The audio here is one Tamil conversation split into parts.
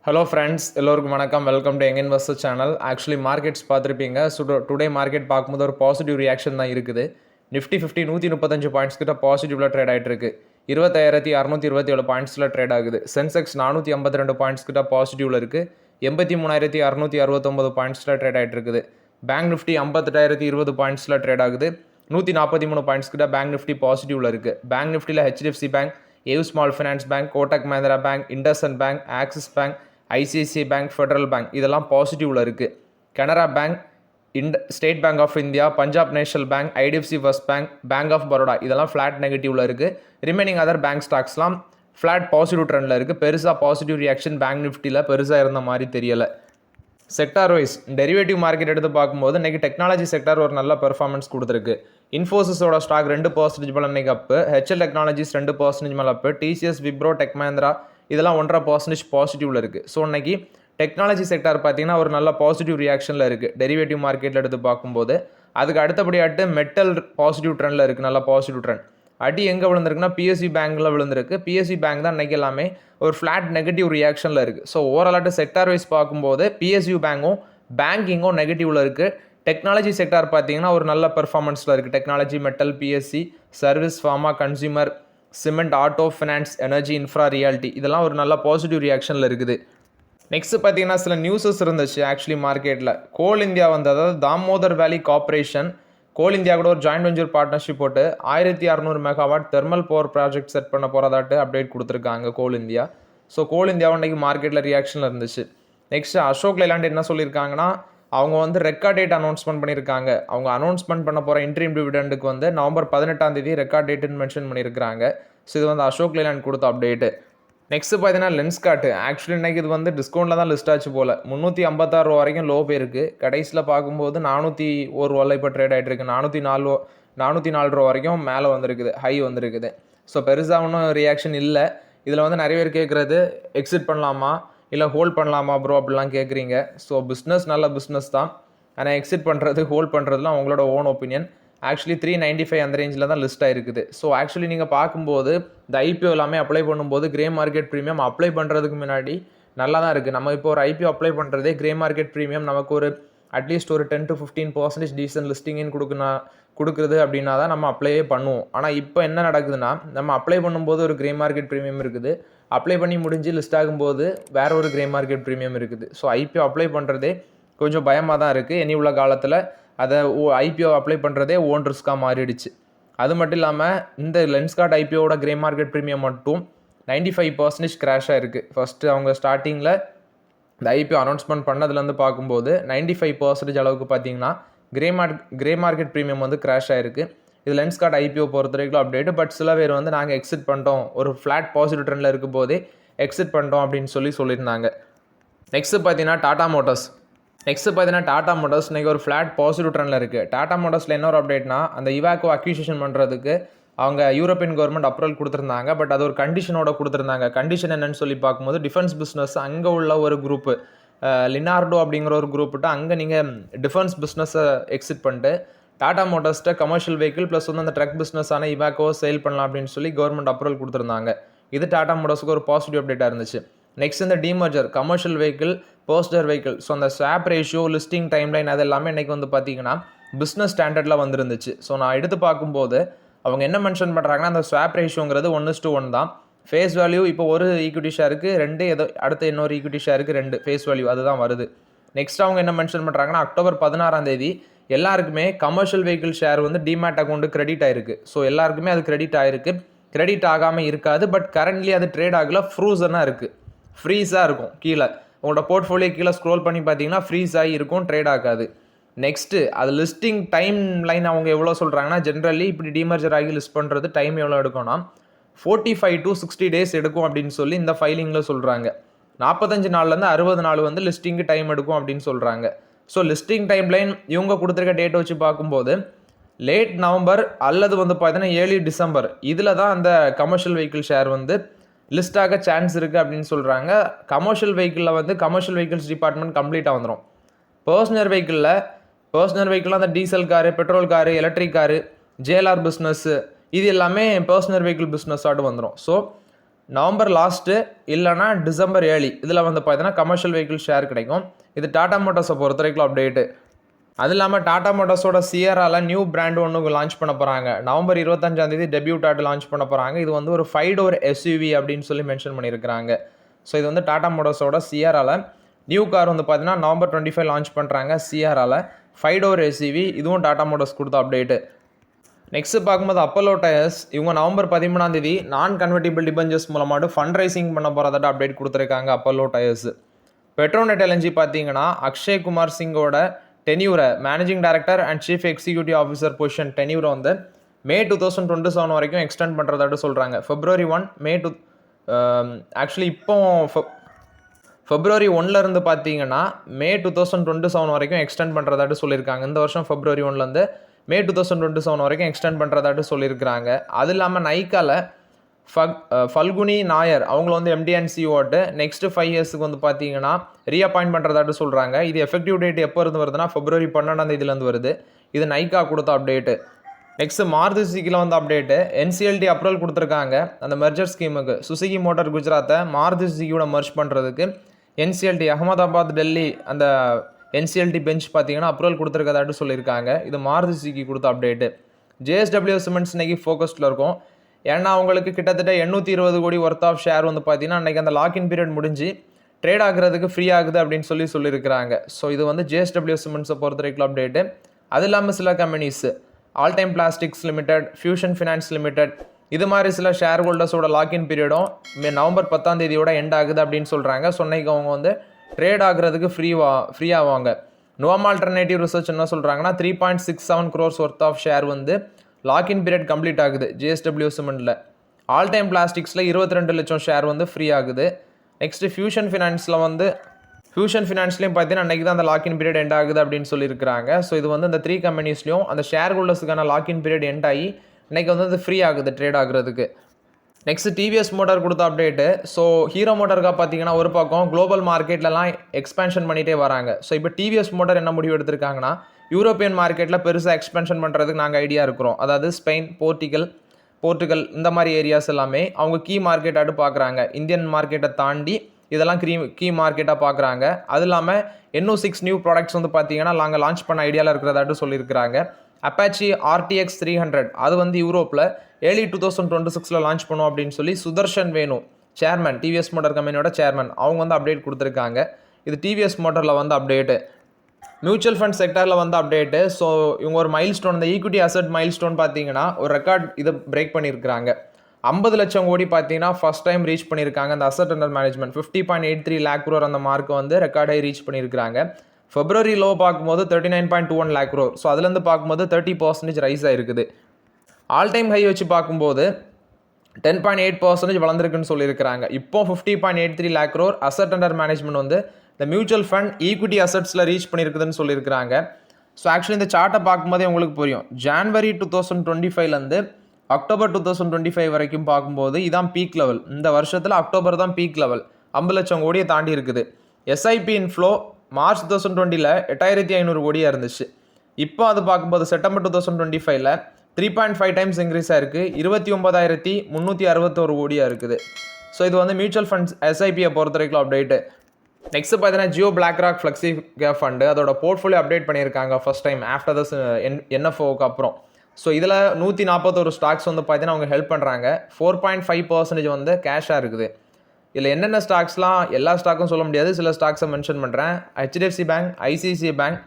ஹலோ ஃப்ரெண்ட்ஸ், எல்லோருக்கும் வணக்கம். Welcome to young investor channel. Actually markets பார்த்துருப்பீங்க. டுடே மார்க்கெட் பார்க்கும்போது ஒரு பாசிட்டிவ் ரியாக்ஷன் தான் இருக்குது. நிஃப்டி 50 135 பாயிண்ட்ஸ் கிட்ட பாசிட்டிவ்ல ட்ரேட் ஆகிட்டு இருக்கு. 25,627 பாயிண்ட்ஸில் ட்ரேட் ஆகுது. சென்செக்ஸ் 452 பாயிண்ட்ஸ் கிட்ட பாசிட்டிவ்ல இருக்கு. 83,669 பாயிண்ட்ஸில் ட்ரேட் ஆகிட்டு இருக்குது. பேங்க் நிஃப்டி 58,020 பாயிண்ட்ஸில் ட்ரேட் ஆகுது. 143 பாயிண்ட்ஸ் கிட்ட பேங்க் நிஃப்டி பாசிட்டிவ்ல இருக்கு. பேங்க் நிஃப்டியில் HDFC Bank, AU Small Finance Bank, Kotak Mahindra Bank, IndusInd Bank, Axis Bank, ICICI Bank, Federal Bank இதெல்லாம் பாசிட்டிவ்ல இருக்குது. Canara Bank, State Bank of India, Punjab National Bank, IDFC First Bank, Bank of Baroda இதெல்லாம் ஃப்ளாட் நெகட்டிவ்ல இருக்குது. ரிமைனிங் அதர் பேங்க் ஸ்டாக்ஸ்லாம் ஃப்ளாட் பாசிட்டிவ் ட்ரெண்டில் இருக்குது. பெருசாக பாசிட்டிவ் ரியாக்ஷன் பேங்க் நிஃப்டியில் பெருசாக இருந்த மாதிரி தெரியலை. செக்டார் வைஸ் டெரிவேட்டிவ் மார்க்கெட் எடுத்து பார்க்கும்போது இன்றைக்கி டெக்னாலஜி செக்டார் ஒரு நல்ல பெர்ஃபார்மன்ஸ் கொடுத்துருக்கு. இன்ஃபோசிஸோட ஸ்டாக் 2% மேலே இன்றைக்கி அப்பு, ஹெச்எல் டெக்னாலஜிஸ் 2% மேலே அப்பு, டிசிஎஸ், விப்ரோ, டெக் மஹிந்திரா இதெல்லாம் 1.5% பாசிட்டிவ்ல இருக்குது. ஸோ இன்னைக்கு டெக்னாலஜி செக்டார் பார்த்தீங்கன்னா ஒரு நல்ல பாசிட்டிவ் ரியாக்ஷனில் இருக்குது டெரிவேட்டிவ் மார்க்கெட்டில் எடுத்து பார்க்கும்போது. அதுக்கு அடுத்தபடியாட்டு மெட்டல் பாசிட்டிவ் ட்ரெண்டில் இருக்குது, நல்ல பாசிட்டிவ் ட்ரெண்ட். அடி எங்கே விழுந்திருக்குன்னா பிஎஸ்சி பேங்க்கில் விழுந்திருக்கு. பிஎஸ்சி பேங்க் தான் இன்றைக்கி எல்லாமே ஒரு ஃப்ளாட் நெகட்டிவ் ரியாக்ஷனில் இருக்குது. ஸோ ஓவராலாட்டு செக்டார் வைஸ் பார்க்கும்போது பிஎஸ்யூ பேங்கும் பேங்கிங்கும் நெகட்டிவில் இருக்குது. டெக்னாலஜி செக்டார் பார்த்தீங்கன்னா ஒரு நல்ல பெர்ஃபார்மன்ஸில் இருக்குது. Technology, metal, BSc, service, pharma, consumer, cement, auto, finance, energy, infra, reality இதெல்லாம் ஒரு நல்ல பாசிட்டிவ் ரியாக்ஷனில் இருக்குது. நெக்ஸ்ட் பார்த்தீங்கன்னா சில நியூஸஸ் இருந்துச்சு ஆக்சுவலி மார்க்கெட்டில். கோல் இந்தியா வந்து, அதாவது தாமோதர் வேலி கார்பரேஷன் கோல் இந்தியா கூட ஒரு ஜாயின்ட் வெஞ்சர் பார்ட்னர்ஷிப் போட்டு 1600 megawatt thermal power project set பண்ண போகிறதாட்டு அப்டேட் கொடுத்துருக்காங்க கோல் இந்தியா. ஸோ கோல் இந்தியா அன்றைக்கி மார்க்கெட்டில் ரியாக்ஷனில் இருந்துச்சு. நெக்ஸ்ட் அசோக் லேலாண்ட் என்ன சொல்லியிருக்காங்கன்னா, அவங்க வந்து ரெக்கார்ட் டேட் அனௌன்ஸ்மெண்ட் பண்ணியிருக்காங்க. அவங்க அனௌன்ஸ்மெண்ட் பண்ண போகிற இன்ட்ரீம் டிவிடெண்டுக்கு வந்து நவம்பர் 18 ரெக்கார்ட் டேட்டுன்னு மென்ஷன் பண்ணியிருக்காங்க. ஸோ இது வந்து அசோக் லேலாண்ட் கொடுத்த அப்டேட்டு. நெக்ஸ்ட் பார்த்தீங்கன்னா லென்ஸ்கார்ட். ஆக்சுவலி இன்றைக்கி இது வந்து டிஸ்கவுண்ட்டில் தான் லிஸ்ட் ஆச்சு போல். 356 ரூபா வரைக்கும் லோ போயிருக்கு. கடைசியில் பார்க்கும்போது 401 ரூபாயில் இப்போ ட்ரேட் ஆகிட்டு இருக்கு. 404 ரூபா வரைக்கும் மேலே வந்திருக்குது, ஹை வந்திருக்குது. ஸோ பெருசாக ஒன்றும் ரியாக்ஷன் இல்லை. இதில் வந்து நிறைய பேர் கேட்குறது எக்ஸிட் பண்ணலாமா இல்லை ஹோல்ட் பண்ணலாமா ப்ரோ அப்படிலாம் கேட்குறீங்க. ஸோ பிஸ்னஸ் நல்ல பிஸ்னஸ் தான். ஆனால் எக்ஸிட் பண்ணுறது ஹோல்ட் பண்ணுறதுலாம் உங்களோட ஓன் ஒப்பீனியன். ஆக்சுவலி 395 அந்த ரேஞ்சில் தான் லிஸ்ட் ஆகிருக்குது. ஸோ ஆக்சுவலி நீங்கள் பார்க்கும்போது இந்த ஐபிஓ எல்லாமே அப்ளை பண்ணும்போது கிரே மார்க்கெட் ப்ரீமியம் அப்ளை பண்ணுறதுக்கு முன்னாடி நல்லா தான் இருக்குது. நம்ம இப்போ ஒரு ஐபிஓ அப்ளை பண்ணுறதே கிரே மார்க்கெட் ப்ரீமியம் நமக்கு ஒரு அட்லீஸ்ட் ஒரு 10 to 15% டீசன்ட் லிஸ்டிங்னு கொடுக்குறது அப்படின்னா தான் நம்ம அப்ளையே பண்ணுவோம். ஆனால் இப்போ என்ன நடக்குதுன்னா, நம்ம அப்ளை பண்ணும்போது ஒரு கிரே மார்க்கெட் ப்ரீமியம் இருக்குது, அப்ளை பண்ணி முடிஞ்சு லிஸ்ட் ஆகும்போது வேற ஒரு கிரே மார்க்கெட் ப்ரீமியம் இருக்குது. ஸோ ஐபிஓ அப்ளை பண்ணுறதே கொஞ்சம் பயமாக தான் இருக்குது. இனி உள்ள காலத்தில் அதை ஐபிஓ அப்ளை பண்ணுறதே ஓன் ரிஸ்க்காக மாறிடுச்சு. அது மட்டும் இல்லாமல் இந்த லென்ஸ்கார்ட் ஐபிஓட கிரே மார்க்கெட் ப்ரீமியம் மட்டும் 95% கிராஷாக இருக்குது. ஃபஸ்ட்டு அவங்க ஸ்டார்டிங்கில் இந்த ஐபிஓ அனௌன்ஸ்மெண்ட் பண்ணதுலேருந்து பார்க்கும்போது 95% அளவுக்கு பார்த்தீங்கன்னா கிரே மார்க்கெட் ப்ரீமியம் வந்து கிராஷ் ஆகிருக்கு. இது லென்ஸ்கார்ட் ஐபிஓ பொறுத்த வரைக்கும் அப்டேட்டு. பட் சில பேர் வந்து நாங்கள் எக்ஸிட் பண்ணிட்டோம், ஒரு ஃப்ளாட் பாசிட்டிவ் ட்ரெண்டில் இருக்கும் போதே எக்ஸிட் பண்ணிட்டோம் அப்படின்னு சொல்லியிருந்தாங்க. நெக்ஸ்ட்டு பார்த்தீங்கன்னா டாடா மோட்டார்ஸ் இன்றைக்கி ஒரு ஃப்ளாட் பாசிட்டிவ் ட்ரெண்டில் இருக்குது. டாடா மோட்டார்ஸில் என்ன ஒரு அப்டேட்னா, அந்த இவாக்கோ அக்யூசிஷன் பண்ணுறதுக்கு அவங்க யூரோப்பியன் கவர்மெண்ட் அப்ரூவல் கொடுத்துருந்தாங்க. பட் அது ஒரு கண்டிஷனோட கொடுத்துருந்தாங்க. கண்டிஷன் என்னன்னு சொல்லி பார்க்கும்போது டிஃபென்ஸ் பிஸ்னஸ் அங்கே உள்ள ஒரு குரூப்பு லினார்டோ அப்படிங்கிற ஒரு குரூப்பிட்ட அங்கே நீங்கள் டிஃபென்ஸ் பிஸ்னஸை எக்ஸிட் பண்ணிட்டு டாடா மோட்டார்ஸ்ட்டை கமர்ஷியல் வெஹிக்கிள் ப்ளஸ் வந்து அந்த ட்ரக் பிஸ்னஸான இவாக்கோ சேல் பண்ணலாம் அப்படின்னு சொல்லி கவர்மெண்ட் அப்ரூவல் கொடுத்துருந்தாங்க. இது டாடா மோட்டார்ஸுக்கு ஒரு பாசிட்டிவ் அப்டேட்டாக இருந்துச்சு. நெக்ஸ்ட் இந்த demerger commercial vehicle, personal vehicle, so அந்த ஸ்வாப் ரேஷியோ, லிஸ்டிங் டைம்லைன் அது எல்லாமே இன்றைக்கி வந்து பார்த்தீங்கன்னா பிஸ்னஸ் ஸ்டாண்டர்டில் வந்துருந்துச்சு. ஸோ நான் எடுத்து பார்க்கும்போது அவங்க என்ன மென்ஷன் பண்ணுறாங்கன்னா, அந்த ஸ்வாப் ரேஷியோங்கிறது 1:1 தான். ஃபேஸ் வேல்யூ இப்போ ஒரு ஈக்விட்டி ஷேருக்கு 2, ஏதோ அடுத்த இன்னொரு ஈக்விட்டி ஷேருக்கு 2 ஃபேஸ் வேல்யூ அதுதான் வருது. நெக்ஸ்ட் அவங்க என்ன மென்ஷன் பண்ணுறாங்கன்னா, அக்டோபர் 16 எல்லாருக்குமே கமர்ஷியல் வெஹிக்கிள் ஷேர் வந்து டிமேட் அக்கௌண்ட்டு கிரெடிட் ஆயிருக்கு. ஸோ எல்லாருக்குமே அது கிரெடிட் ஆகிருக்கு. கிரெடிட் ஆகாமல் இருக்காது. பட் கரண்ட்லி அது ட்ரேட் ஆகல, ஃப்ரூசனாக இருக்குது, ஃப்ரீஸாக இருக்கும். கீழே உங்களோட போர்ட்ஃபோலியோ கீழே ஸ்க்ரோல் பண்ணி பார்த்தீங்கன்னா ஃப்ரீஸ் ஆகி இருக்கும், ட்ரேட் ஆகாது. நெக்ஸ்ட்டு அது லிஸ்டிங் டைம் லைன் அவங்க எவ்வளோ சொல்கிறாங்கன்னா, ஜென்ரலி இப்படி டிமர்ஜர் ஆகி லிஸ்ட் பண்ணுறது டைம் எவ்வளோ எடுக்கும்னா 45 to 60 days எடுக்கும் அப்படின்னு சொல்லி இந்த ஃபைலிங்கில் சொல்கிறாங்க. 45 நாள்லேருந்து 60 நாள் வந்து லிஸ்டிங்கு டைம் எடுக்கும் அப்படின்னு சொல்கிறாங்க. ஸோ லிஸ்டிங் டைம் லைன் இவங்க கொடுத்துருக்க டேட்டை வச்சு பார்க்கும்போது லேட் நவம்பர் அல்லது வந்து பார்த்தீங்கன்னா ஏர்லி டிசம்பர் இதில் தான் அந்த கமர்ஷியல் வெஹிக்கிள் ஷேர் வந்து லிஸ்ட் ஆக சான்ஸ் இருக்குது அப்படின்னு சொல்கிறாங்க. கமர்ஷியல் வெஹிக்கிளில் வந்து கமர்ஷியல் வெஹிக்கிள்ஸ் டிபார்ட்மெண்ட் கம்ப்ளீட்டாக வந்துடும். பர்சனல் வெஹிக்கிளில் அந்த diesel car, petrol car, electric car, JLR business இது எல்லாமே பர்சனல் வெஹிக்கிள் பிஸ்னஸாட்டு வந்துடும். ஸோ நவம்பர் லாஸ்ட்டு இல்லைனா டிசம்பர் ஏர்லி இதில் வந்து பார்த்தீங்கன்னா கமர்ஷியல் வெஹிக்கிள் ஷேர் கிடைக்கும். இது டாடா மோட்டார்ஸை பொறுத்த வரைக்கும் அப்டேட்டு. அது இல்லாமல் டாடா மோட்டார்ஸோட சியரால நியூ பிராண்ட் ஒன்று லான்ச் பண்ண போகிறாங்க. நவம்பர் 25 டெபியூட் ஆட் லான்ச் பண்ண போகிறாங்க. இது வந்து ஒரு 5 டோர் எஸ்யூவி அப்படின்னு சொல்லி மென்ஷன் பண்ணியிருக்கிறாங்க. ஸோ இது வந்து டாடா மோட்டார்ஸோட சியரால நியூ கார் வந்து பார்த்தீங்கன்னா நவம்பர் 25 லான்ச் பண்ணுறாங்க. சியரால 5 டோர் எஸ்யூவி, இதுவும் டாடா மோட்டார்ஸ் கொடுத்த அப்டேட்டு. நெக்ஸ்ட் பார்க்கும்போது அப்போலோ டயர்ஸ், இவங்க நவம்பர் 13 நான் கன்வெர்ட்டிபிள் டிபெஞ்சர்ஸ் மூலமாட்டு ஃபண்ட் ரைசிங் பண்ண போகிறதாட்ட அப்டேட் கொடுத்துருக்காங்க அப்போலோ டயர்ஸ். பெட்ரோநெட் எல்என்ஜி பார்த்தீங்கன்னா அக்ஷய் குமார் சிங்கோட டென்யூரை managing director and chief executive officer position டென்யூரை வந்து மே 2027 வரைக்கும் எக்ஸ்டெண்ட் பண்ணுறதாட்டு சொல்கிறாங்க. February 1 ஆக்சுவலி இப்போ February 1 பார்த்தீங்கன்னா மே 2027 வரைக்கும் எக்ஸ்டெண்ட் பண்ணுறதாட்டு சொல்லியிருக்காங்க. இந்த வருஷம் February 1 மே 2027 வரைக்கும் எக்ஸ்டெண்ட் பண்ணுறதாட்டு சொல்லியிருக்கிறாங்க. அது இல்லாமல் நைக்கால ஃபல்குனி நாயர் அவங்கள வந்து எம்டி அண்ட் சிஓட்டு நெக்ஸ்ட் 5 இயர்ஸுக்கு வந்து பார்த்தீங்கன்னா ரீஅப்பாயிண்ட் பண்ணுறதாட்டு சொல்கிறாங்க. இது எஃபெக்டிவ் டேட் எப்போ இருந்து வருதுன்னா February 12 வருது. இது நைக்கா கொடுத்த அப்டேட்டு. நெக்ஸ்ட் மாருதி சுசுகியில் வந்து அப்டேட்டு. என்சிஎல்டி அப்ரூவல் கொடுத்துருக்காங்க அந்த மெர்ஜர் ஸ்கீமுக்கு. சுசுகி மோட்டார் குஜராத்தை மாருதி சுசுகியோட மர்ஜ் பண்ணுறதுக்கு என்சிஎல்டி அகமதாபாத் டெல்லி அந்த என்சிஎல்டி பெஞ்ச் பார்த்தீங்கன்னா அப்ரூவல் கொடுத்துருக்கதாட்டு சொல்லியிருக்காங்க. இது மாருதி சுசுகி கொடுத்த அப்டேட்டு. JSW சிமெண்ட்ஸ் இன்னைக்கு ஃபோக்கஸ்டில் இருக்கும். ஏன்னா அவங்களுக்கு கிட்டத்தட்ட 820 கோடி ஒர்த் ஆஃப் ஷேர் வந்து பார்த்தீங்கன்னா அன்றைக்கி அந்த லாக்இன் பீரியட் முடிஞ்சு ட்ரேட் ஆகுறதுக்கு ஃப்ரீ ஆகுது அப்படின்னு சொல்லியிருக்கிறாங்க. ஸோ இது வந்து JSW சிமெண்ட்ஸை பொறுத்த வரைக்கும் அப்டேட்டு. அது இல்லாமல் சில companies all time plastics limited, fusion finance limited, இது மாதிரி சில ஷேர் ஹோல்டர்ஸோட லாக்இன் பீரியடும் நவம்பர் 10 எண்ட் ஆகுது அப்படின்னு சொல்கிறாங்க. ஸோ இன்னைக்கு அவங்க வந்து ட்ரேட் ஆகுறதுக்கு ஃப்ரீ ஆவாங்க. நோம் ஆல்டர்னேட்டிவ் ரிசர்ச் என்ன சொல்கிறாங்கன்னா 3.67 crores ஒர்த் ஆஃப் ஷேர் வந்து லாக்இன் பீரியட் கம்ப்ளீட் ஆகுது JSW சிமெண்ட்டில். ஆல் டைம் பிளாஸ்டிக்ஸில் 22 லட்சம் ஷேர் வந்து ஃப்ரீ ஆகுது. நெக்ஸ்ட்டு ஃபியூஷன் ஃபினான்ஸ்லையும் பார்த்தீங்கன்னா அன்றைக்கி தான் அந்த லாக்இன் பீரியட் எண்ட் ஆகுது அப்படின்னு சொல்லியிருக்கிறாங்க. ஸோ இது வந்து இந்த 3 கம்பெனிஸ்லையும் அந்த ஷேர் ஹோல்டர்ஸுக்கான லாக்இன் பீரியட் எண்ட் ஆகி இன்றைக்கி வந்து அது ஃப்ரீ ஆகுது ட்ரேட் ஆகுறதுக்கு. நெக்ஸ்ட் டிவிஎஸ் மோட்டார் கொடுத்த அப்டேட்டு. ஸோ ஹீரோ மோட்டாருக்காக பார்த்தீங்கன்னா ஒரு பக்கம் குளோபல் மார்க்கெட்லலாம் எக்ஸ்பேன்ஷன் பண்ணிகிட்டே வராங்க. ஸோ இப்போ டிவிஎஸ் மோட்டார் என்ன முடிவு எடுத்திருக்காங்கன்னா யூரோப்பியன் மார்க்கெட்டில் பெருசாக எக்ஸ்பென்ஷன் பண்ணுறதுக்கு நாங்கள் ஐடியா இருக்கிறோம். அதாவது ஸ்பெயின், போர்ட்டுகல் இந்த மாதிரி ஏரியாஸ் எல்லாமே அவங்க கீ மார்க்கெட்டாட்டு பார்க்குறாங்க. இந்தியன் மார்க்கெட்டை தாண்டி இதெல்லாம் கீ மார்க்கெட்டாக பார்க்குறாங்க. அது இல்லாமல் இன்னும் 6 நியூ ப்ராடக்ட்ஸ் வந்து பார்த்தீங்கன்னா நாங்கள் லான்ச் பண்ண ஐடியாவில் இருக்கிறதாட்டு சொல்லியிருக்கிறாங்க. அப்பாச்சி RTX 300 அது வந்து யூரோப்பில் ஏர்லி 2026 லான்ச் பண்ணுவோம் அப்படின்னு சொல்லி சுதர்ஷன் வேணு சேர்மன், டிவிஎஸ் மோட்டார் கம்பெனியோட சேர்மன், அவங்க வந்து அப்டேட் கொடுத்துருக்காங்க. இது டிவிஎஸ் மோட்டரில் வந்து அப்டேட்டு. மியூச்சுவல் ஃபண்ட் செக்டரில் வந்து அப்டேட்டு. ஸோ இவங்க ஒரு மைல்ஸ்டோன், இந்த ஈக்விட்டி அசட் மைல்ஸ்டோன் பார்த்தீங்கன்னா ஒரு ரெக்கார்ட் இதை பிரேக் பண்ணியிருக்கிறாங்க. 50 லட்சம் கோடி பார்த்தீங்கன்னா ஃபர்ஸ்ட் டைம் ரீச் பண்ணியிருக்காங்க. அந்த asset under management 50.83 lakh crore அந்த மார்க்கை வந்து ரெக்கார்டாகி ரீச் பண்ணியிருக்கிறாங்க. February லோ பார்க்கும்போது 39.21 lakh crore. ஸோ அதுலேருந்து பார்க்கும்போது 30% ரைஸ் ஆகிருக்குது. ஆல் டைம் ஹை வச்சு பார்க்கும்போது 10.8% வளர்ந்துருக்குன்னு சொல்லியிருக்கிறாங்க. இப்போ 50.83 lakh crore asset under management வந்து இந்த மியூச்சுவல் ஃபண்ட் ஈக்விட்டி அசட்ஸில் ரீச் பண்ணியிருக்குதுன்னு சொல்லியிருக்கிறாங்க. ஸோ ஆக்சுவலி இந்த சார்ட்டை பார்க்கும்போதே உங்களுக்கு புரியும். January 2025 அக்டோபர் 2025 வரைக்கும் பார்க்கும்போது இதான் பீக் லெவல். இந்த வருஷத்தில் அக்டோபர் தான் பீக் லெவல். 50 லட்சம் கோடியை தாண்டி இருக்குது. SIP இன்ஃப்ளோ மார்ச் 2020 8500 கோடியாக இருந்துச்சு. இப்போ அது பார்க்கும்போது செப்டம்பர் 2025 3.5 times இன்க்ரீஸ் ஆகிருக்கு. 29,361 கோடியாக இருக்குது. ஸோ இது வந்து மியூச்சுவல் ஃபண்ட்ஸ் SIPயை பொறுத்த வரைக்கும் அப்டேட்டு. நெக்ஸ்ட் பார்த்தீங்கன்னா Jio BlackRock flexi cap fund அதோட போர்ட்ஃபோலியோ அப்டேட் பண்ணியிருக்காங்க ஃபர்ஸ்ட் டைம் ஆஃப்டர் தஸ் NFOக்கு அப்புறம். ஸோ இதில் 141 ஸ்டாக்ஸ் வந்து பார்த்தீங்கன்னா அவங்க ஹெல்ப் பண்ணுறாங்க. 4.5% வந்து கேஷாக இருக்குது. இதில் என்னென்ன ஸ்டாக்ஸ்லாம் எல்லா ஸ்டாக்கும் சொல்ல முடியாது, சில ஸ்டாக்ஸை மென்ஷன் பண்ணுறேன். HDFC bank, ICICI bank.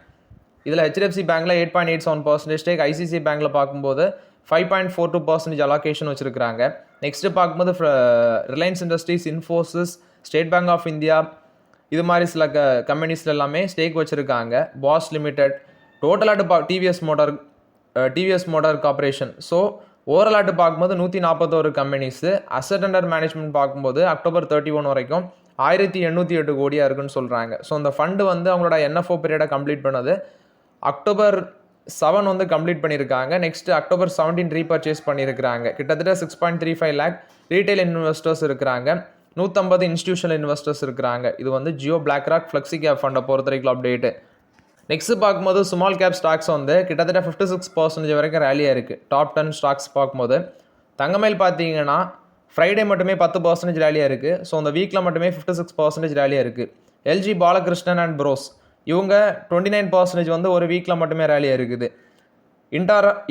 இதில் HDFC பேங்க்கில் 8.87% ஸ்டேக், ICICI பேங்க்கில் பார்க்கும்போது 5.42% அலோகேஷன் வச்சுருக்கிறாங்க. நெக்ஸ்ட்டு பார்க்கும்போது Reliance Industries, Infosys, State Bank of India, இது மாதிரி சில கம்பெனிஸில் எல்லாமே ஸ்டேக் வச்சுருக்காங்க. பாஸ் லிமிடெட், டோட்டலாட்டு டிவிஎஸ் மோட்டார் கார்பரேஷன். ஸோ ஓவராலாட்டு பார்க்கும்போது 141 கம்பெனிஸு. அசட் அண்டர் மேனேஜ்மெண்ட் பார்க்கும்போது அக்டோபர் 31 வரைக்கும் 1808 கோடியாக இருக்குன்னு சொல்கிறாங்க. ஸோ அந்த ஃபண்டு வந்து அவங்களோட NFO பீரியடை கம்ப்ளீட் பண்ணது October 7 வந்து கம்ப்ளீட் பண்ணியிருக்காங்க. நெக்ஸ்ட் October 17 ரீபர்ச்சேஸ் பண்ணியிருக்கிறாங்க. கிட்டத்தட்ட 6.35 lakh ரீட்டைல் இன்வெஸ்டர்ஸ் இருக்கிறாங்க. 150 இன்ஸ்டியூஷனல் இன்வெஸ்டர்ஸ் இருக்கிறாங்க. இது வந்து ஜியோ BlackRock ஃப்ளெக்ஸி கேப் ஃபண்டை பொறுத்த வரைக்கும் அப்டேட்டு. நெக்ஸ்ட் பார்க்கும்போது ஸ்மால் கேப் ஸ்டாக்ஸ் வந்து கிட்டத்தட்ட 56% வரைக்கும் ரேலியாக இருக்குது. டாப் 10 ஸ்டாக்ஸ் பார்க்கும்போது தங்கமயில் பார்த்தீங்கன்னா ஃப்ரைடே மட்டுமே 10% ரேலியாக இருக்குது. ஸோ அந்த வீக்கில் மட்டுமே 56% ரேலியாக இருக்குது. எல்ஜி பாலகிருஷ்ணன் அண்ட் ப்ரோஸ் இவங்க 29% வந்து ஒரு வீக்கில் மட்டுமே ரேலியாக இருக்குது.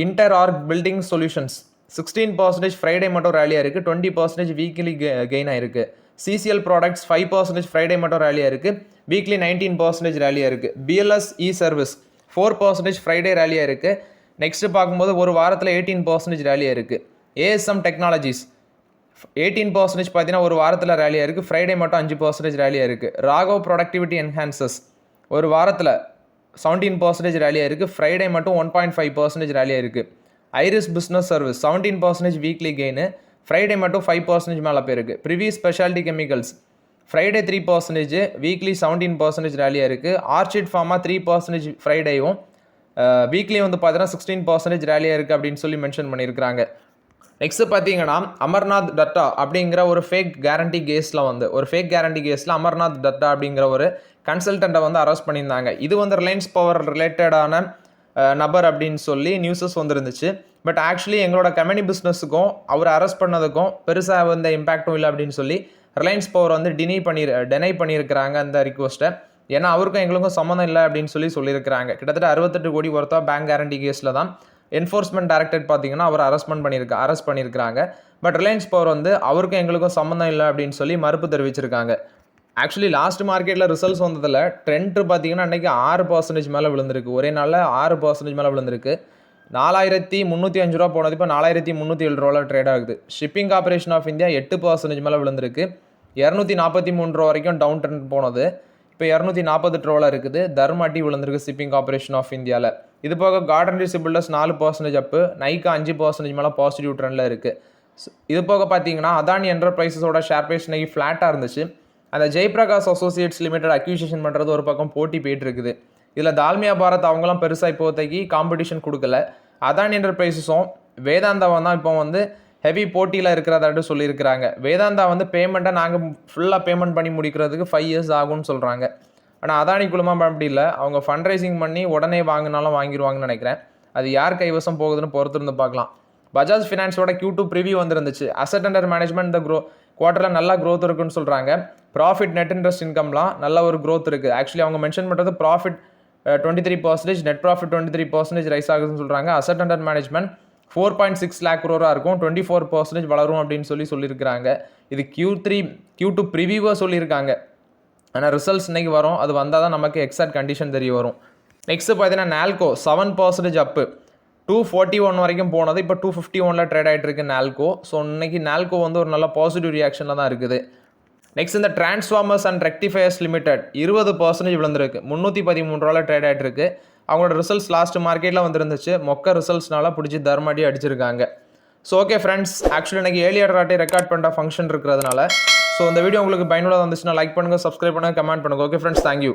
Inter arch building solutions 16% Friday மட்டும் ரேலியாக இருக்குது. 20% வீக்லி கெயின் ஆயிருக்கு. சிசிஎல் ப்ராடக்ட்ஸ் 5% ஃப்ரைடே மட்டும் ரேலியாக இருக்குது. வீக்லி 19% ரேலியாக இருக்குது. பிஎல்எஸ் இ சர்வீஸ் 4% ஃப்ரைடே ரேலியாக இருக்குது. நெக்ஸ்ட்டு பார்க்கும்போது ஒரு வாரத்தில் 18% ரேலியாக இருக்குது. ஏஎஸ்எம் டெக்னாலஜிஸ் 18% பார்த்தீங்கன்னா ஒரு வாரத்தில் ரேலியாக இருக்குது. ஃப்ரைடே மட்டும் 5% ரேலியாக இருக்குது. ராகவ் ப்ரொடக்டிவிட்டி என்ஹான்சஸ் ஒரு வாரத்தில் 17% ரேலியாக இருக்குது. ஃப்ரைடே மட்டும் 1.5% ரேலியாக இருக்குது. Iris business service 17% weekly gain. Friday மட்டும் 5% மேலே போயிருக்கு. Privi speciality chemicals Friday 3%, weekly 17% ரேலியாக இருக்குது. ஆர்ச்சிட் ஃபார்மா 3% ஃப்ரைடேயும் வீக்லி வந்து பார்த்தீங்கன்னா 16% ரேலியாக இருக்குது அப்படின்னு சொல்லி மென்ஷன் பண்ணியிருக்கிறாங்க. நெக்ஸ்ட் பார்த்தீங்கன்னா அமர்நாத் டட்டா அப்படிங்கிற ஒரு ஃபேக் கேரண்டி கேஸில் அமர்நாத் டட்டா அப்படிங்கிற ஒரு கன்சல்டண்ட்டை வந்து அரெஸ்ட் பண்ணியிருந்தாங்க. இது வந்து ரிலையன்ஸ் பவர் ரிலேட்டடான நபர் அப்படின்னு சொல்லி நியூஸஸ் வந்துருந்துச்சு. பட் ஆக்சுவலி எங்களோட கம்பெனி பிஸ்னஸுக்கும் அவர் அரெஸ்ட் பண்ணதுக்கும் பெருசாக வந்து இம்பாக்டும் இல்லை அப்படின்னு சொல்லி ரிலையன்ஸ் பவர் வந்து டெனை பண்ணியிருக்கிறாங்க அந்த ரிக்வஸ்ட்டை. ஏன்னா அவருக்கும் எங்களுக்கும் சம்மந்தம் இல்லை அப்படின்னு சொல்லியிருக்கிறாங்க. கிட்டத்தட்ட 68 கோடி ஒருத்தா பேங்க் கேரண்டி கேஸில் தான் என்ஃபோர்ஸ்மெண்ட் டைரக்டரேட் பார்த்தீங்கன்னா அவர் அரெஸ்ட் பண்ணியிருக்கிறாங்க. பட் ரிலையன்ஸ் பவர் வந்து அவருக்கும் எங்களுக்கும் சம்மந்தம் இல்லை அப்படின்னு சொல்லி மறுப்பு தெரிவிச்சிருக்காங்க. ஆக்சுவலி லாஸ்ட் மார்க்கெட்டில் ரிசல்ட்ஸ் வந்ததில் ட்ரெண்ட் பார்த்தீங்கன்னா அன்றைக்கி 6% மேலே விழுந்திருக்கு. ஒரே நாளில் 6% மேலே விழுந்திருக்கு. 4305 ரூபா போனது இப்போ 4307 ரூபாவில் ட்ரேட் ஆகுது. ஷிப்பிங் கார்பரேஷன் ஆஃப் இந்தியா 8% மேலே விழுந்திருக்கு. 243 ரூபா வரைக்கும் டவுன் ட்ரெண்ட் போனது இப்போ 248 ரூபாவில் இருக்குது. தர்மாட்டி விழுந்திருக்கு ஷிப்பிங் கார்பரேஷன் ஆஃப் இந்தியாவில். இது போக கார்டன் ரிசி பில்டர்ஸ் 4% அப்பு, நைக்கா 5% மேலே பாசிட்டிவ் ட்ரெண்டில் இருக்குது. இது போக பார்த்தீங்கன்னா அதானி என்டர்பிரைசஸோட ஷேர் பிரைஸ் இன்னைக்கு ஃப்ளாட்டாக இருந்துச்சு. அந்த ஜெய்பிரகாஷ் அசோசியேட்ஸ் லிமிடெட் அக்யூசியேஷன் பண்ணுறது ஒரு பக்கம் போட்டி போயிட்டு இருக்குது. இதில் தால்மியா பாரத் அவங்களாம் பெருசாக இப்போதைக்கு காம்படிஷன் கொடுக்கல. அதானி என்டர்பிரைஸஸும் வேதாந்தாவும் தான் இப்போ வந்து ஹெவி போட்டியில் இருக்கிறதாட்டு சொல்லியிருக்கிறாங்க. வேதாந்தா வந்து பேமெண்ட்டை நாங்கள் ஃபுல்லாக பேமெண்ட் பண்ணி முடிக்கிறதுக்கு 5 இயர்ஸ் ஆகும்னு சொல்கிறாங்க. ஆனால் அதானி குழுமம் அப்படி இல்லை. அவங்க ஃபண்ட் ரைசிங் பண்ணி உடனே வாங்கினாலும் வாங்கிடுவாங்கன்னு நினைக்கிறேன். அது யார் கைவசம் போகுதுன்னு பொறுத்திருந்து பார்க்கலாம். பஜாஜ் ஃபினான்ஸோட Q2 ப்ரிவியூ வந்துருந்துச்சு. அசட் அண்டர் மேனேஜ்மெண்ட் இந்த குவார்ட்டரில் நல்லா க்ரோத் இருக்குன்னு சொல்கிறாங்க. ப்ராஃபிட் நெட் இன்ட்ரெஸ்ட் இன்கம்லாம் நல்ல ஒரு க்ரோத் இருக்குது. ஆக்சுவலி அவங்க மென்ஷன் பண்ணுறது ப்ராஃபிட் 23%, நெட் ப்ராஃபிட் 23% ரைஸ் ஆகுதுன்னு சொல்கிறாங்க. Asset under management 4.6 lakh crore இருக்கும், 24% வளரும் அப்படின்னு சொல்லியிருக்கிறாங்க. இது Q2 ப்ரிவியூவாக சொல்லியிருக்காங்க. ஆனால் ரிசல்ட்ஸ் இன்றைக்கி வரும். அது வந்தால் தான் நமக்கு எக்ஸாக்ட் கண்டிஷன் தெரிய வரும். நெக்ஸ்ட்டு பார்த்தீங்கன்னா நால்கோ 7% அப்பு, 241 வரைக்கும் போனது இப்போ 251 ட்ரேட் ஆகிட்டு இருக்கு நால்கோ. ஸோ இன்னைக்கு நால்கோ வந்து ஒரு நல்ல பாசிட்டிவ் ரியாக்ஷனில் தான் இருக்குது. நெக்ஸ்ட் இந்த டிரான்ஸ்ஃபார்மர்ஸ் அண்ட் ரெக்டிஃபயர்ஸ் லிமிடெட் 20% விழுந்திருக்கு. 313 ரூபாயில் ட்ரேட் ஆகிட்டு இருக்கு. அவங்களோட ரிசல்ட்ஸ் லாஸ்ட் மார்க்கெட்டில் வந்துருந்துச்சு. மொக்க ரிசல்ட்ஸ்னால பிடிச்சி தர்மடி அடிச்சிருக்காங்க. ஸோ ஓகே ஃப்ரெண்ட்ஸ், ஆக்சுவலி எனக்கு ஏர்லியர் ரெக்கார்ட் பண்ணுற ஃபங்க்ஷன் இருக்கிறதுனால ஸோ இந்த வீடியோ உங்களுக்கு பயனுள்ளதாக இருந்துச்சுன்னா லைக் பண்ணுங்கள், சப்ஸ்கிரைப் பண்ணுங்கள், கமெண்ட் பண்ணுங்கள். Okay friends, thank you.